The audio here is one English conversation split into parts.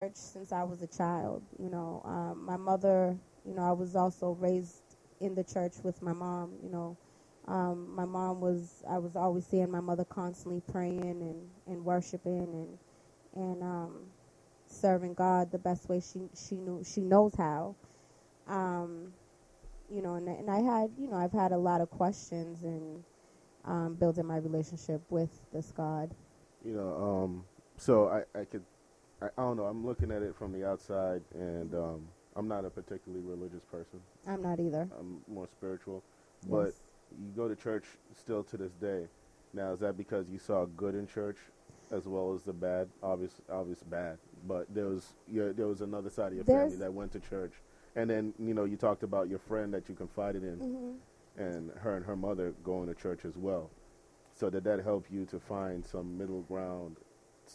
church since I was a child. My mother, I was also raised in the church with my mom. My mom was, I was always seeing my mother constantly praying and worshiping and serving God the best way she knows how. Um, and I had, I've had a lot of questions and building my relationship with this God. You know, so I don't know. I'm looking at it from the outside, and I'm not a particularly religious person. I'm not either. I'm more spiritual, Yes. but you go to church still to this day. Now, is that because you saw good in church, as well as the bad? Obvious bad. But there was another side of your family There's that went to church, and then you talked about your friend that you confided in, hmm and her mother going to church as well. So did that help you to find some middle ground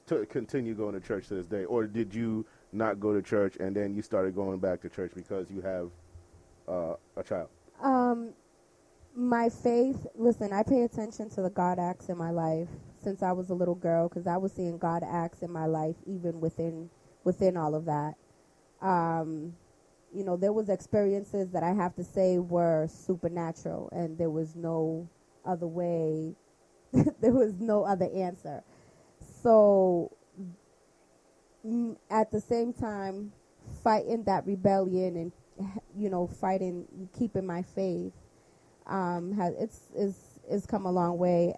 to continue going to church to this day, or did you not go to church and then you started going back to church because you have a child? um my faith. Listen, I pay attention to the God acts in my life since I was a little girl because I was seeing God acts in my life even within all of that. Um, there was experiences that I have to say were supernatural, and there was no other way. There was no other answer. So at the same time, fighting that rebellion and fighting, keeping my faith, has it's come a long way.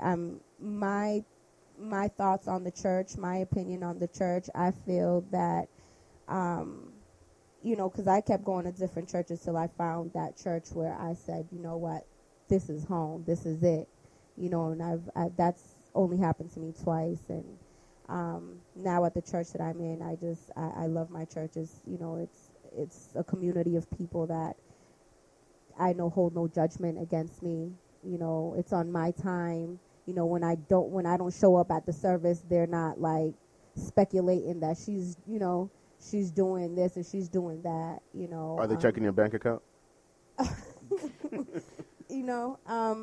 My thoughts on the church, my opinion on the church, I feel that, because I kept going to different churches till I found that church where I said, you know what, this is home, this is it, and that's only happened to me twice, and now at the church that I'm in, I love my church. It's a community of people that I know hold no judgment against me. It's on my time. When I don't show up at the service, they're not like speculating that she's doing this and she's doing that. Are they checking your bank account?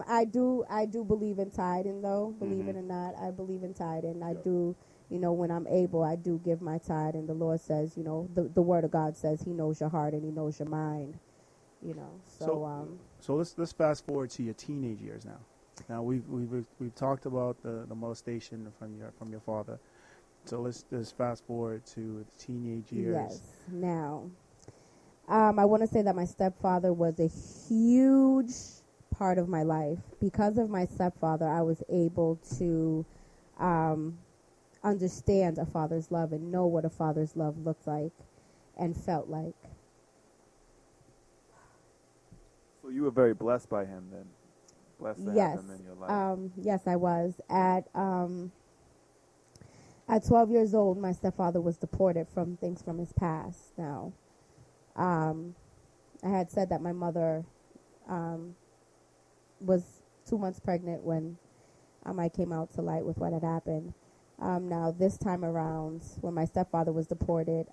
I do believe in tithing, though. Believe Mm-hmm. it or not, I believe in tithing. I Yep. do. When I'm able, I do give my tithe, and the Lord says, the Word of God says He knows your heart and He knows your mind. So So, so let's fast forward to your teenage years now. Now we've talked about the molestation from your father. So let's fast forward to the teenage years. yes. Now, I want to say that my stepfather was a huge part of my life. Because of my stepfather, I was able to um, understand a father's love and know what a father's love looked like and felt like. So you were very blessed by him then. Blessed to have Yes. him in your life. Yes, I was. At 12 years old, my stepfather was deported from things from his past. Now, um, I had said that my mother um, was 2 months pregnant when I came out to light with what had happened. Now, this time around, when my stepfather was deported,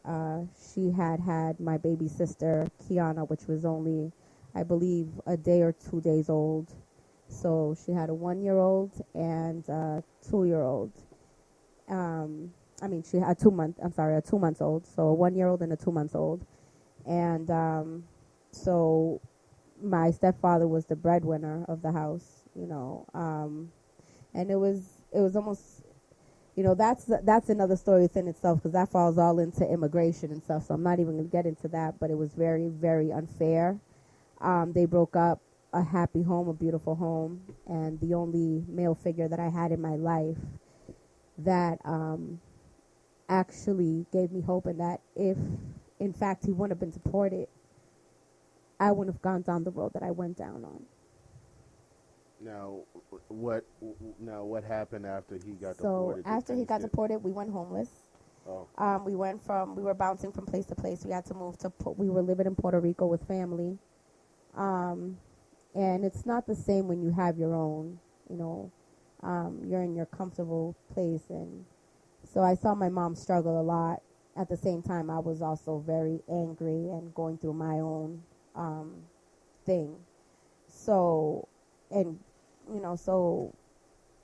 she had my baby sister, Kiana, which was only, I believe, a day or 2 days old. So she had a 1 year old and a 2 year old. She had 2 months. I'm sorry, a 2 months old. So a 1 year old and a 2 months old. And so my stepfather was the breadwinner of the house. And it was almost, that's another story within itself because that falls all into immigration and stuff. So I'm not even gonna get into that. But it was very, very unfair. They broke up a happy home, a beautiful home, and the only male figure that I had in my life that actually gave me hope, and that if, in fact, he wouldn't have been deported, I wouldn't have gone down the road that I went down on. Now, what what happened after he got So deported? after he got deported, we went homeless. Oh, We were bouncing from place to place. We had to move we were living in Puerto Rico with family. And it's not the same when you have your own, you're in your comfortable place. And so I saw my mom struggle a lot. At the same time, I was also very angry and going through my own thing. So, and, so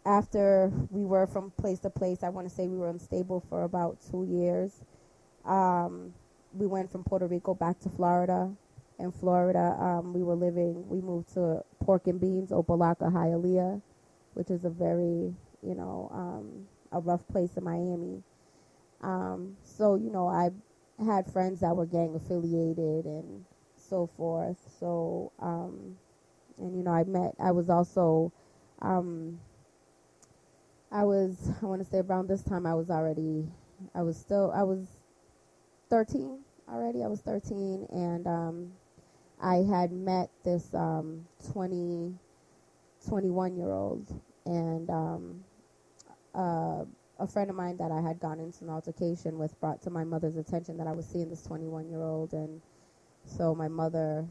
after we were from place to place, I want to say we were unstable for about 2 years. We went from Puerto Rico back to Florida. In Florida, we moved to Pork and Beans, Opelika, Hialeah, which is a very, a rough place in Miami. So, I had friends that were gang affiliated and so forth. So, I was also, I want to say around this time I was 13 already. I was 13, and I had met this 21-year-old, and a friend of mine that I had gotten into an altercation with brought to my mother's attention that I was seeing this 21-year-old, and so my mother,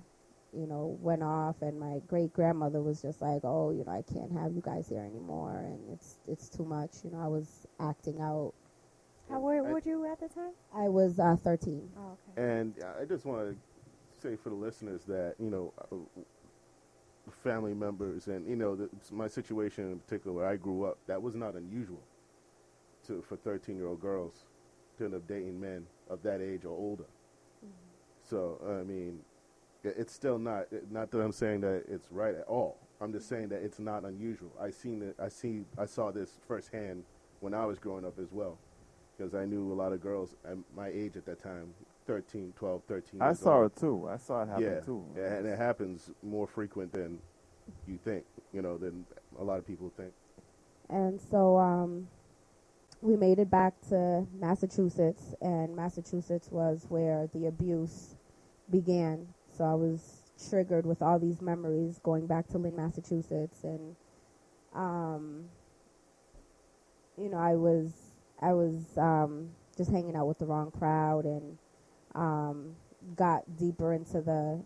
went off, and my great-grandmother was just like, oh, I can't have you guys here anymore, and it's too much. I was acting out. How old were you at the time? I was 13. Oh, okay. And I just want to say for the listeners that, family members and, my situation in particular where I grew up, that was not unusual for 13-year-old girls to end up dating men of that age or older. Mm-hmm. So, I mean, it's still not that I'm saying that it's right at all. I'm just saying that it's not unusual. I saw this firsthand when I was growing up as well, because I knew a lot of girls at my age at that time, 12, 13 I years saw old. it too. I saw it happen too. Yeah, and it happens more frequent than you think, than a lot of people think. And so we made it back to Massachusetts, and Massachusetts was where the abuse began. So I was triggered with all these memories going back to Lynn, Massachusetts, and I was just hanging out with the wrong crowd, and got deeper into the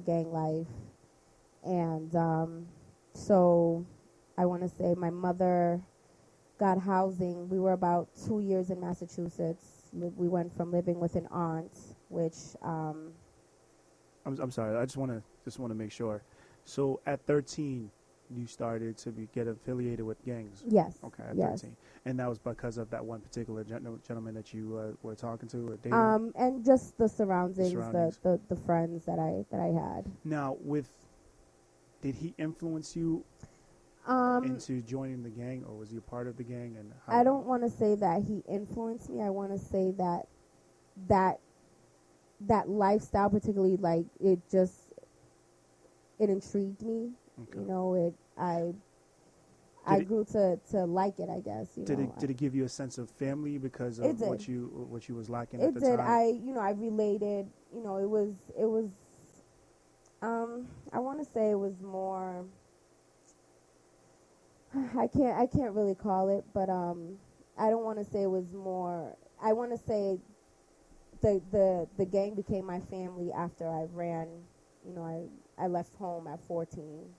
gang life, and so I want to say my mother got housing. We were about 2 years in Massachusetts. We went from living with an aunt, which I'm sorry. I just want to make sure. So at 13, you started to get affiliated with gangs. Yes. Okay. At yes. 13, and that was because of that one particular gentleman that you were talking to or dating. And just the surroundings. The friends that I had. Now, did he influence you into joining the gang, or was he a part of the gang? And I don't want to say that he influenced me. I want to say that lifestyle, particularly, like it intrigued me. Okay. I grew to like it, I guess. Did it give you a sense of family because of what you was lacking at the time? It did. I related. It was. I want to say it was more. I can't really call it, but I don't want to say it was more. I want to say the gang became my family after I ran. I left home at 14.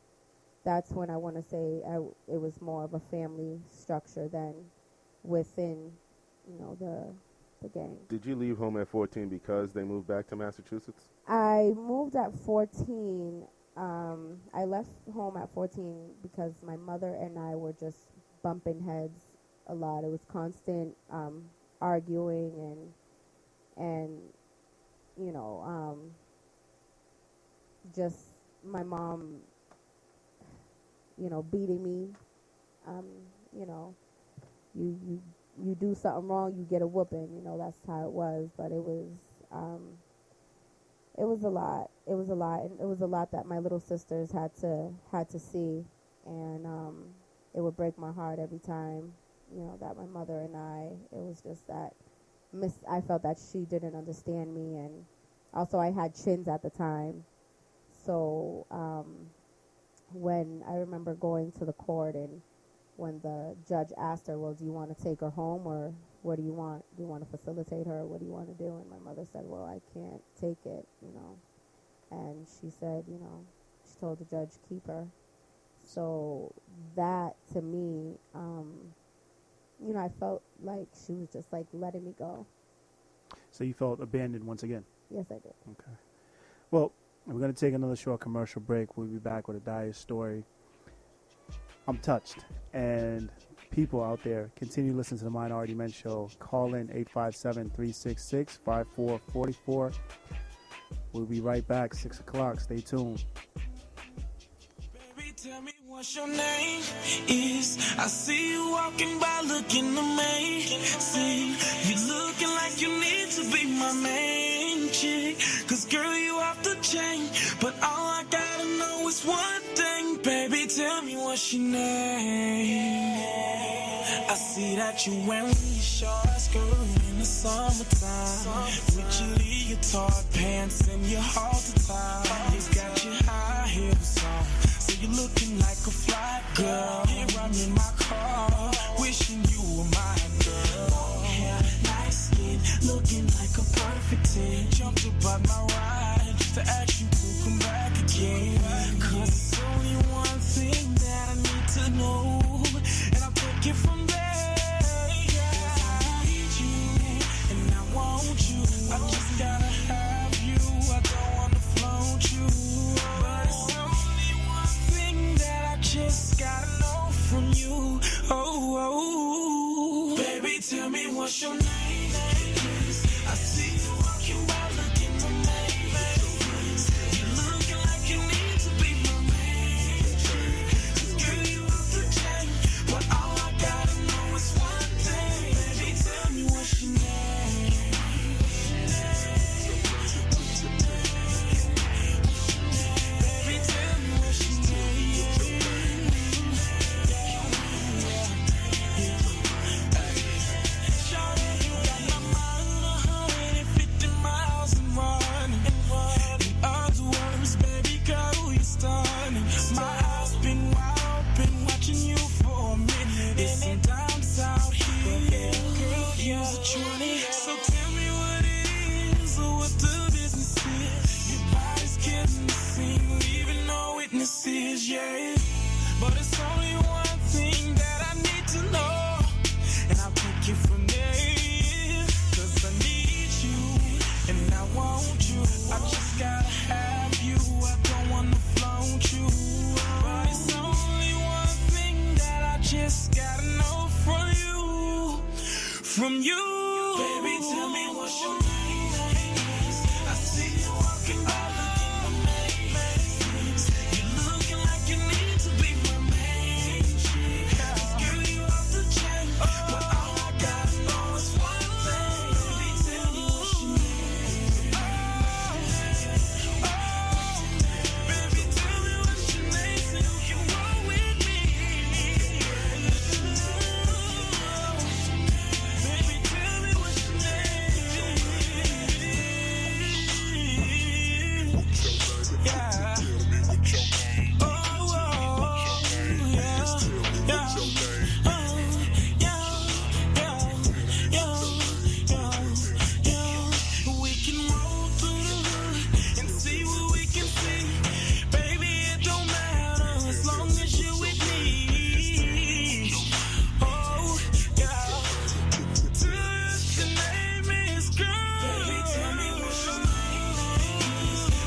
That's when I want to say it was more of a family structure than within, the gang. Did you leave home at 14 because they moved back to Massachusetts? I moved at 14. I left home at 14 because my mother and I were just bumping heads a lot. It was constant arguing and just my mom, beating me. You do something wrong, you get a whooping. That's how it was. But it was a lot. It was a lot, and it was a lot that my little sisters had to see, and it would break my heart every time. That my mother and it was just that I felt that she didn't understand me, and also I had chins at the time. So when I remember going to the court, and when the judge asked her, well, do you want to take her home, or what do you want? Do you want to facilitate her, or what do you want to do? And my mother said, well, I can't take it, And she said, she told the judge, keep her. So that, to me, I felt like she was just like letting me go. So you felt abandoned once again? Yes, I did. Okay. Well, we're going to take another short commercial break. We'll be back with Adaiah's story. I'm touched. And people out there, continue to listen to the Minority Men Show. Call in 857-366-5444. We'll be right back, 6 o'clock. Stay tuned. Baby, tell me what your name is. I see you walking by looking amazing. You looking like you need to be my main chick. Cause girl, you off the chain. But all I gotta know is one thing. Baby, tell me what's your name. I see that you wearing your short skirt in the summertime, with your leotard pants and your halter tie. You got your high heels on, so you're looking like a fly girl. Here I'm in my car, wishing you were my girl. Long hair, nice skin, looking like a perfect 10. Jumped about my ride to ask you to come back again. Cause it's only one thing that I need to know, and I'll take it from there. I just gotta have you, I don't wanna flaunt you, but it's only one thing that I just gotta know from you. Oh, baby, tell me what's your name. I see you walking by looking amazing. You're looking like you need to be my main chick. Just girl, you off the chain, but all I gotta know is one thing. Baby, tell me what's your name. So tell me what it is, or what the business is. Your body's killing the scene, leaving no witnesses, yeah. But it's only one thing that I need to know, and I'll take it from there. Cause I need you, and I want you. I just gotta have you, I don't wanna flaunt you. But it's only one thing that I just gotta know from you. From you. Baby, tell me what's your name. I see you walking by looking amazing. You're looking like you need to be my main chick. Just girl, you off the chain, but all I gotta know is one thing. Baby, tell me what's your name. Baby, tell me what's your name so you can roll with me. Baby, tell me what's your name. Yeah. Oh, yeah. We can roll through the hood and see what we can see. Baby, it don't matter as long as you're with me. Oh, yeah. Your name is girl. Baby, tell me what's your name.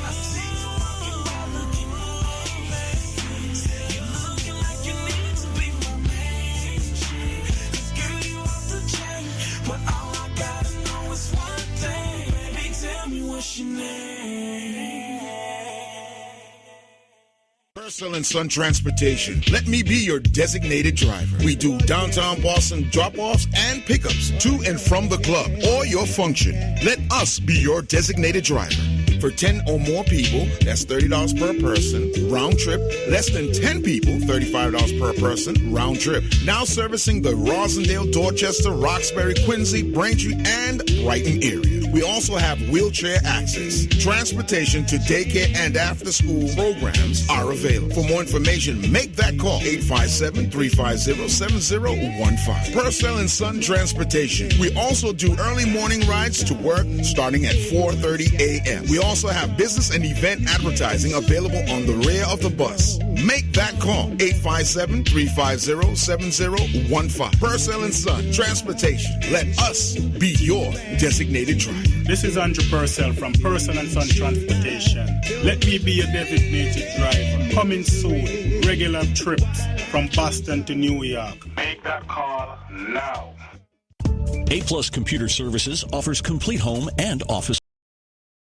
I see you walking by looking amazing. You're looking like you need to be my main chick. Cause girl, you off the chain, but all I gotta know is one thing. Baby, tell me what's your name. Purcell and Son Transportation. Let me be your designated driver. We do downtown Boston drop-offs and pickups to and from the club or your function. Let us be your designated driver. For 10 or more people, that's $30 per person, round trip. Less than 10 people, $35 per person, round trip. Now servicing the Rosendale, Dorchester, Roxbury, Quincy, Braintree, and Brighton area. We also have wheelchair access. Transportation to daycare and after-school programs are available. For more information, make that call, 857-350-7015. Purcell and Son Transportation. We also do early morning rides to work starting at 4:30 a.m. We also have business and event advertising available on the rear of the bus. Make that call, 857-350-7015. Purcell and Son Transportation. Let us be your designated driver. This is Andrew Purcell from Purcell and Son Transportation. Let me be your designated driver. Coming soon. Regular trips from Boston to New York. Make that call now. A+ Computer Services offers complete home and office